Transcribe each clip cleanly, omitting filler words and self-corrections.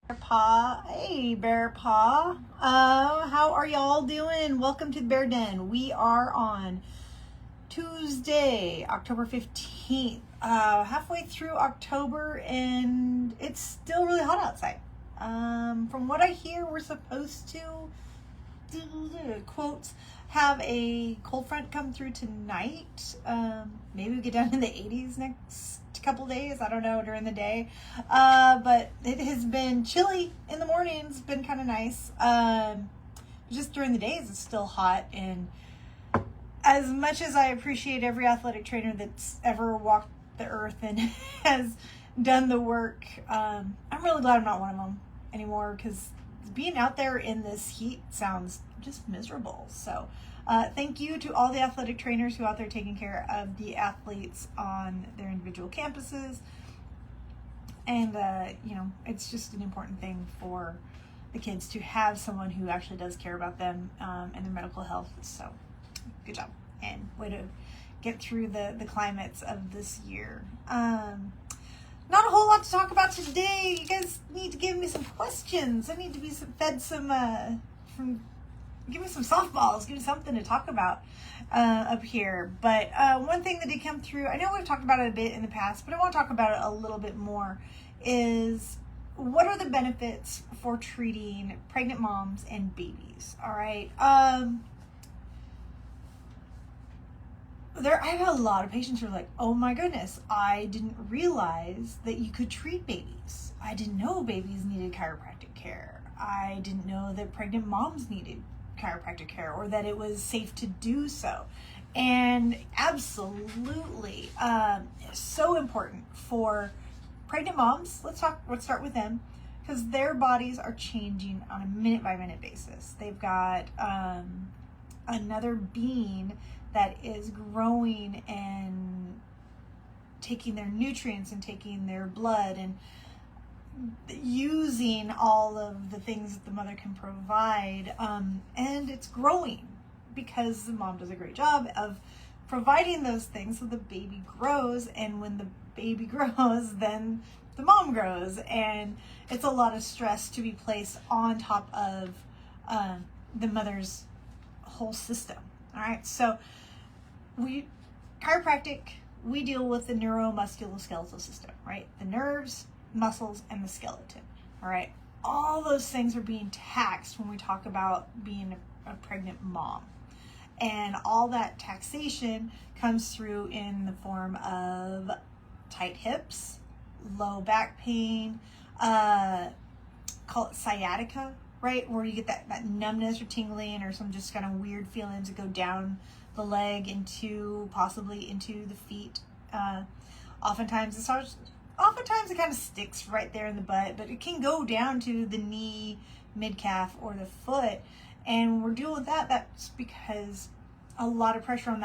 Bear Paw. Hey, Bear Paw. How are y'all doing? Welcome to the Bear Den. We are on Tuesday, October 15th. Halfway through October, and it's still really hot outside. From what I hear, we're supposed to, quotes, have a cold front come through tonight. Maybe we get down in the 80s next couple days. I don't know, during the day. But it has been chilly in the mornings. It's been kind of nice. Just during the days, it's still hot. And as much as I appreciate every athletic trainer that's ever walked the earth and has done the work, I'm really glad I'm not one of them anymore, because being out there in this heat sounds just miserable. So thank you to all the athletic trainers who are out there taking care of the athletes on their individual campuses. And, it's just an important thing for the kids to have someone who actually does care about them and their medical health. So good job, and way to get through the climates of this year. Not a whole lot to talk about today. You guys need to give me some questions. I need to be fed some, give me some softballs. Give me something to talk about up here. But one thing that did come through, I know we've talked about it a bit in the past, but I want to talk about it a little bit more, is what are the benefits for treating pregnant moms and babies? All right. I have a lot of patients who are like, oh my goodness, I didn't realize that you could treat babies. I didn't know babies needed chiropractic care. I didn't know that pregnant moms needed chiropractic care, or that it was safe to do so. And absolutely, so important for pregnant moms. Let's start with them, because their bodies are changing on a minute by minute basis. They've got another being that is growing and taking their nutrients and taking their blood and using all of the things that the mother can provide, and it's growing because the mom does a great job of providing those things, so the baby grows, and when the baby grows, then the mom grows, and it's a lot of stress to be placed on top of the mother's whole system. All right, so chiropractic, we deal with the neuromusculoskeletal system, right? The nerves, muscles, and the skeleton. All right, all those things are being taxed when we talk about being a pregnant mom, and all that taxation comes through in the form of tight hips, low back pain, call it sciatica, right, where you get that numbness or tingling or some just kind of weird feelings that go down the leg possibly into the feet. Oftentimes it kind of sticks right there in the butt, but it can go down to the knee, mid-calf, or the foot. And we're dealing with that. That's because a lot of pressure on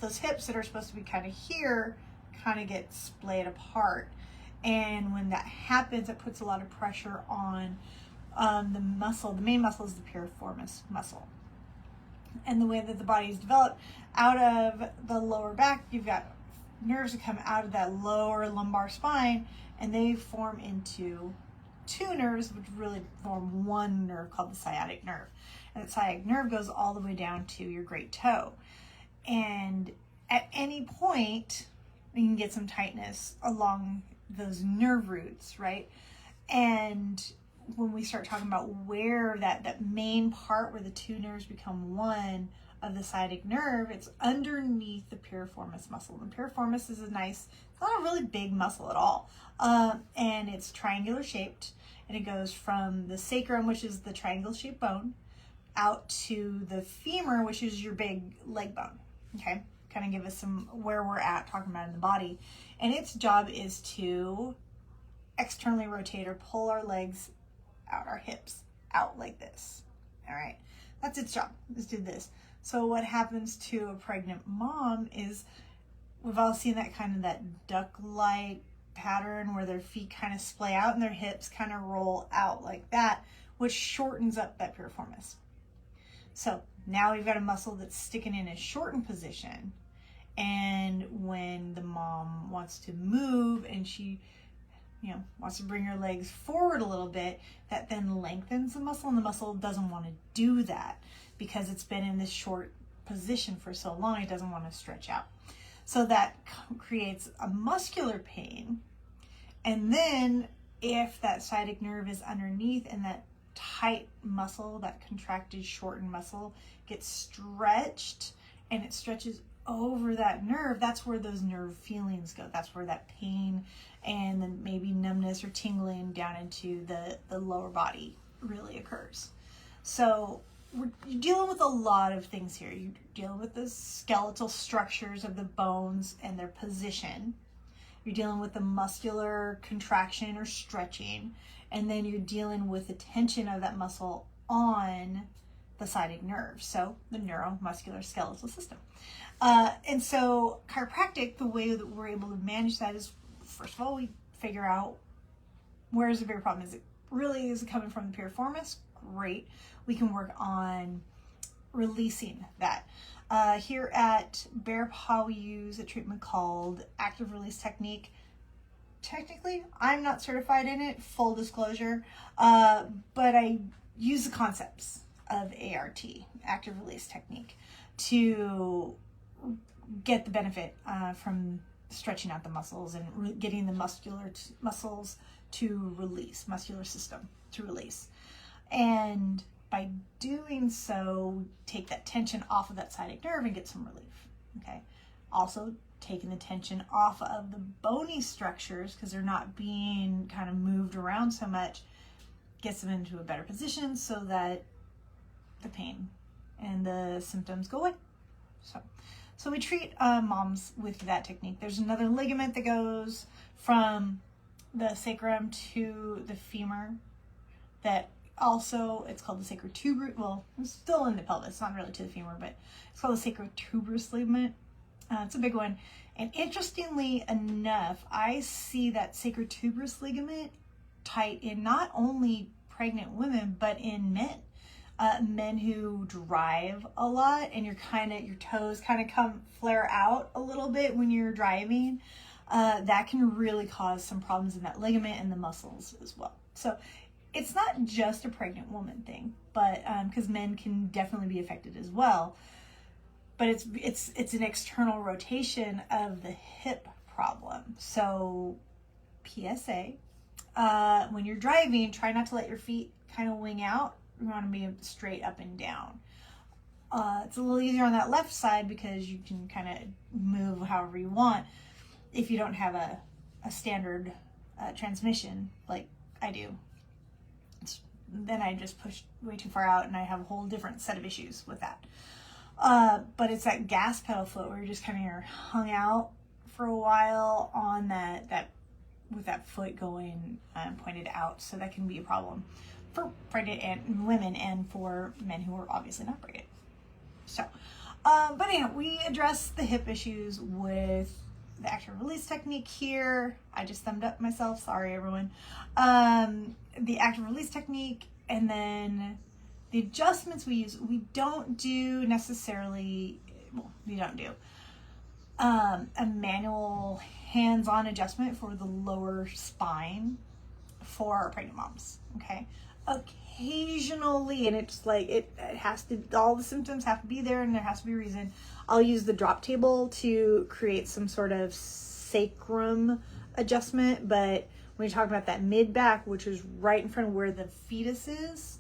those hips that are supposed to be kind of here kind of get splayed apart. And when that happens, it puts a lot of pressure on the muscle. The main muscle is the piriformis muscle. And the way that the body is developed, out of the lower back, you've got nerves that come out of that lower lumbar spine, and they form into two nerves, which really form one nerve called the sciatic nerve. And the sciatic nerve goes all the way down to your great toe. And at any point, you can get some tightness along those nerve roots, right? And when we start talking about where that main part where the two nerves become one of the sciatic nerve, it's underneath the piriformis muscle. The piriformis is it's not a really big muscle at all. And it's triangular shaped, and it goes from the sacrum, which is the triangle shaped bone, out to the femur, which is your big leg bone. Okay, kind of give us some where we're at talking about in the body. And its job is to externally rotate or pull our legs out, our hips out like this. All right, that's its job, is to do this. So what happens to a pregnant mom is, we've all seen that duck-like pattern where their feet kind of splay out and their hips kind of roll out like that, which shortens up that piriformis. So now we've got a muscle that's sticking in a shortened position, and when the mom wants to move and she wants to bring your legs forward a little bit, that then lengthens the muscle, and the muscle doesn't want to do that because it's been in this short position for so long, it doesn't want to stretch out. So that creates a muscular pain. And then if that sciatic nerve is underneath and that tight muscle, that contracted, shortened muscle gets stretched and it stretches over that nerve, that's where those nerve feelings go. That's where that pain and then maybe numbness or tingling down into the lower body really occurs. So you're dealing with a lot of things here. You're dealing with the skeletal structures of the bones and their position. You're dealing with the muscular contraction or stretching. And then you're dealing with the tension of that muscle on the sciatic nerve. So the neuromuscular skeletal system. And so chiropractic, the way that we're able to manage that is, first of all, we figure out where is the bigger problem. Is it coming from the piriformis? Great. We can work on releasing that. Here at Bear Paw, we use a treatment called active release technique. Technically, I'm not certified in it, full disclosure, but I use the concepts of ART, active release technique, to get the benefit from stretching out the muscles and getting the muscles to release, muscular system to release. And by doing so, take that tension off of that sciatic nerve and get some relief, okay? Also, taking the tension off of the bony structures because they're not being kind of moved around so much, gets them into a better position so that the pain and the symptoms go away. So we treat moms with that technique. There's another ligament that goes from the sacrum to the femur that also, it's called the sacrotuberous, well, it's still in the pelvis, it's not really to the femur, but it's called the sacrotuberous ligament. It's a big one. And interestingly enough, I see that sacrotuberous ligament tight in not only pregnant women, but in men. Men who drive a lot and your toes kind of flare out a little bit when you're driving. That can really cause some problems in that ligament and the muscles as well. So it's not just a pregnant woman thing, but because men can definitely be affected as well. But it's an external rotation of the hip problem. So PSA, when you're driving, try not to let your feet kind of wing out. You want to be straight up and down. It's a little easier on that left side because you can kind of move however you want if you don't have a standard transmission like I do. Then I just push way too far out and I have a whole different set of issues with that. But it's that gas pedal foot where you're just kind of hung out for a while on that with that foot going pointed out. So that can be a problem for pregnant and women and for men who are obviously not pregnant. So, but anyhow, we address the hip issues with the active release technique here. I just thumbed up myself. Sorry, everyone. The active release technique, and then the adjustments we use. We don't do necessarily, we don't do a manual hands-on adjustment for the lower spine for our pregnant moms, okay? Occasionally, and it's like, it has to, all the symptoms have to be there and there has to be a reason. I'll use the drop table to create some sort of sacrum adjustment, but when you talk about that mid-back, which is right in front of where the fetus is,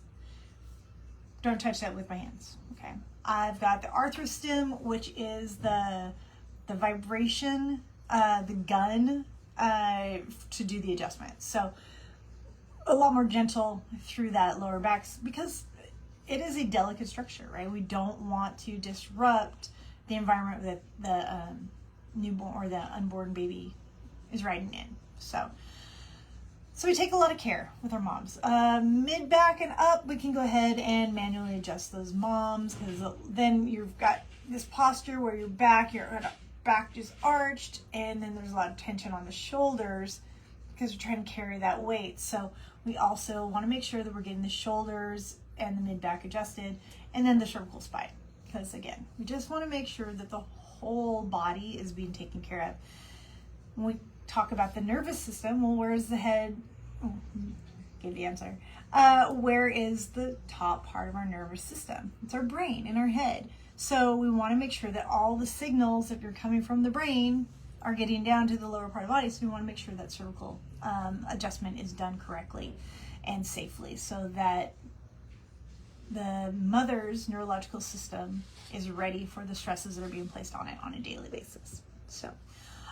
don't touch that with my hands, okay? I've got the arthrostim, which is the vibration, the gun to do the adjustment. So a lot more gentle through that lower back because it is a delicate structure, right? We don't want to disrupt the environment that the newborn or the unborn baby is riding in. So we take a lot of care with our moms. Mid back and up, we can go ahead and manually adjust those moms because then you've got this posture where your back is arched, and then there's a lot of tension on the shoulders because we're trying to carry that weight. So we also want to make sure that we're getting the shoulders and the mid back adjusted, and then the cervical spine. Because again, we just want to make sure that the whole body is being taken care of. When we talk about the nervous system, well, where's the head? Oh, give the answer. Where is the top part of our nervous system? It's our brain and our head. So we want to make sure that all the signals that are coming from the brain are getting down to the lower part of the body. So we want to make sure that cervical adjustment is done correctly and safely, so that the mother's neurological system is ready for the stresses that are being placed on it on a daily basis. So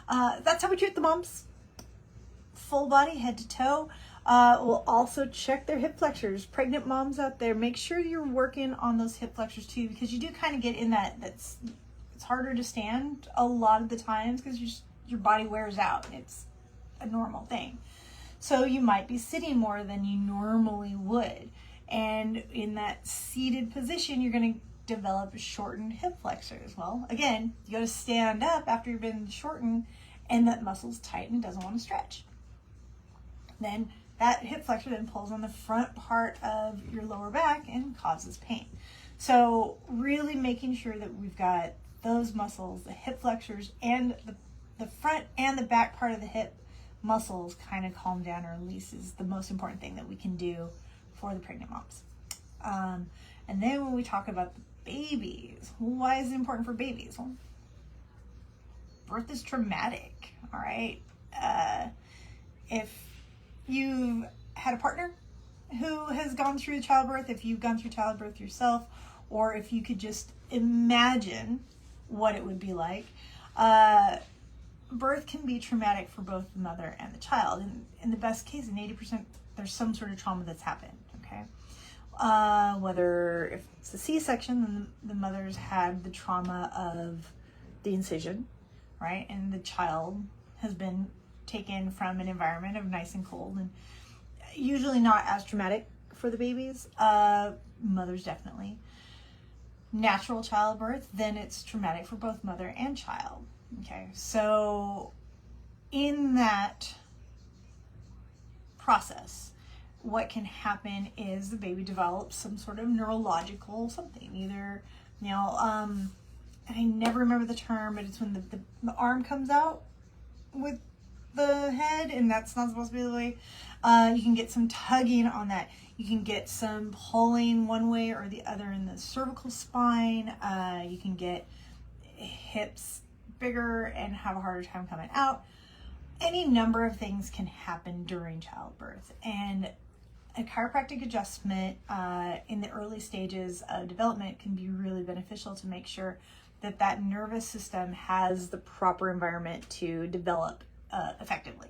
that's how we treat the moms. Full body, head to toe. We'll also check their hip flexors. Pregnant moms out there, make sure you're working on those hip flexors too, because you do kind of get in it's harder to stand a lot of the times because your body wears out. It's a normal thing. So you might be sitting more than you normally would. And in that seated position, you're going to develop shortened hip flexors. Well, again, you got to stand up after you've been shortened, and that muscle's tight and doesn't want to stretch. Then that hip flexor then pulls on the front part of your lower back and causes pain. So really making sure that we've got those muscles, the hip flexors, and the front and the back part of the hip muscles kind of calm down or release is the most important thing that we can do for the pregnant moms. And then when we talk about the babies, why is it important for babies? Well, birth is traumatic, all right? If you've had a partner who has gone through childbirth, if you've gone through childbirth yourself, or if you could just imagine what it would be like, birth can be traumatic for both the mother and the child. And in the best case, in 80%, there's some sort of trauma that's happened, okay? Whether if it's a C-section, then the mother's had the trauma of the incision, right? And the child has been taken from an environment of nice and cold, and usually not as traumatic for the babies. Mothers definitely. Natural childbirth, then it's traumatic for both mother and child. Okay, so in that process, what can happen is the baby develops some sort of neurological something. Either, and I never remember the term, but it's when the arm comes out with the head, and that's not supposed to be the way. You can get some tugging on that. You can get some pulling one way or the other in the cervical spine. You can get hips bigger and have a harder time coming out. Any number of things can happen during childbirth, and a chiropractic adjustment in the early stages of development can be really beneficial to make sure that that nervous system has the proper environment to develop effectively.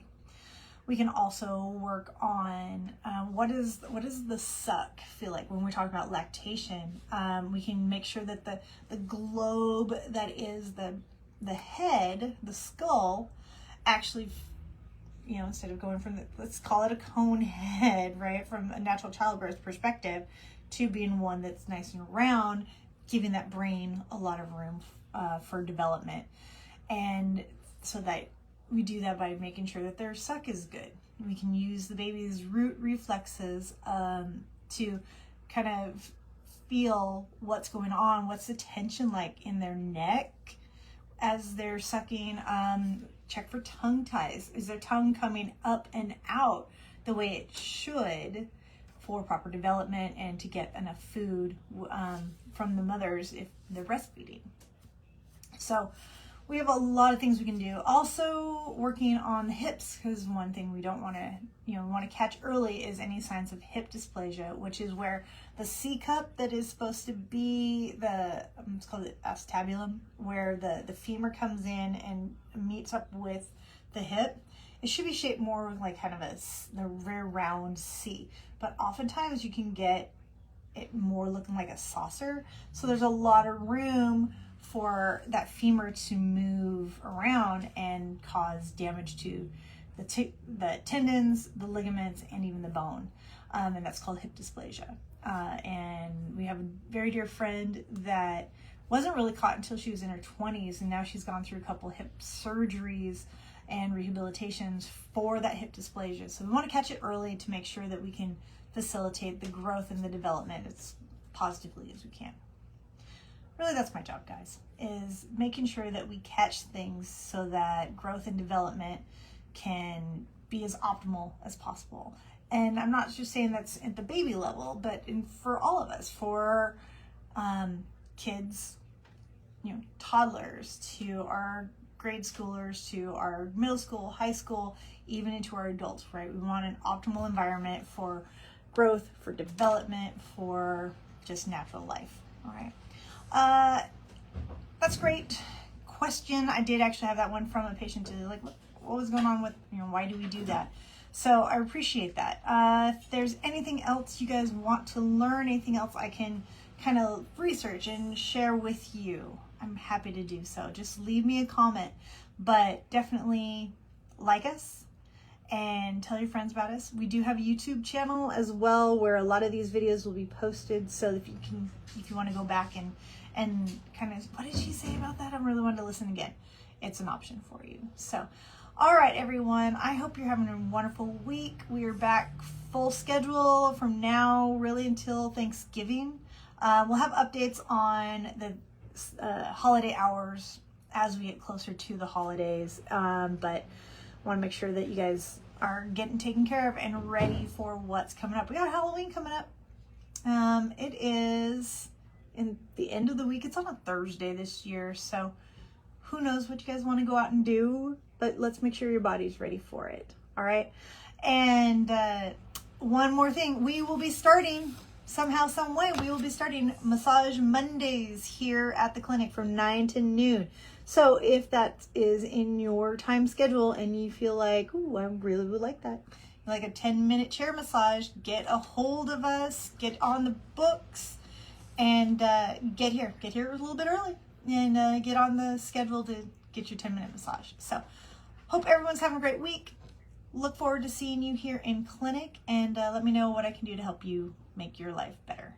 We can also work on what does the suck feel like when we're talking about lactation. We can make sure that the globe that is the head, the skull, actually, instead of going from let's call it a cone head, right, from a natural childbirth perspective, to being one that's nice and round, giving that brain a lot of room for development. And so that we do that by making sure that their suck is good. We can use the baby's root reflexes to kind of feel what's going on, what's the tension like in their neck as they're sucking. Check for tongue ties. Is their tongue coming up and out the way it should for proper development and to get enough food from the mothers if they're breastfeeding? So we have a lot of things we can do. Also working on the hips, because one thing we don't want to catch early is any signs of hip dysplasia, which is where the C cup that is supposed to be it's called the acetabulum, where the femur comes in and meets up with the hip. It should be shaped more like kind of a very round C, but oftentimes you can get it more looking like a saucer. So there's a lot of room for that femur to move around and cause damage to the tendons, the ligaments, and even the bone. And that's called hip dysplasia. And we have a very dear friend that wasn't really caught until she was in her 20s, and now she's gone through a couple hip surgeries and rehabilitations for that hip dysplasia. So we want to catch it early to make sure that we can facilitate the growth and the development as positively as we can. Really, that's my job, guys, is making sure that we catch things so that growth and development can be as optimal as possible. And I'm not just saying that's at the baby level, but for all of us, for kids, toddlers, to our grade schoolers, to our middle school, high school, even into our adults, right? We want an optimal environment for growth, for development, for just natural life. All right. That's great question. I did actually have that one from a patient to like, what was going on with, why do we do that? So I appreciate that. If there's anything else you guys want to learn, anything else I can kind of research and share with you, I'm happy to do so. Just leave me a comment, but definitely like us and tell your friends about us. We do have a YouTube channel as well where a lot of these videos will be posted. So if you want to go back and kind of, what did she say about that? I really wanted to listen again. It's an option for you. So, all right, everyone. I hope you're having a wonderful week. We are back full schedule from now really until Thanksgiving. We'll have updates on the holiday hours as we get closer to the holidays. But want to make sure that you guys are getting taken care of and ready for what's coming up. We got Halloween coming up. It is in the end of the week. It's on a Thursday this year, so who knows what you guys want to go out and do, but let's make sure your body's ready for it. All right. And one more thing, we will be starting somehow, some way, we will be starting Massage Mondays here at the clinic from 9 to noon. So if that is in your time schedule and you feel like, ooh, I really would like that, like a 10-minute chair massage, get a hold of us, get on the books, and get here a little bit early and get on the schedule to get your 10-minute massage. So hope everyone's having a great week. Look forward to seeing you here in clinic, and let me know what I can do to help you make your life better.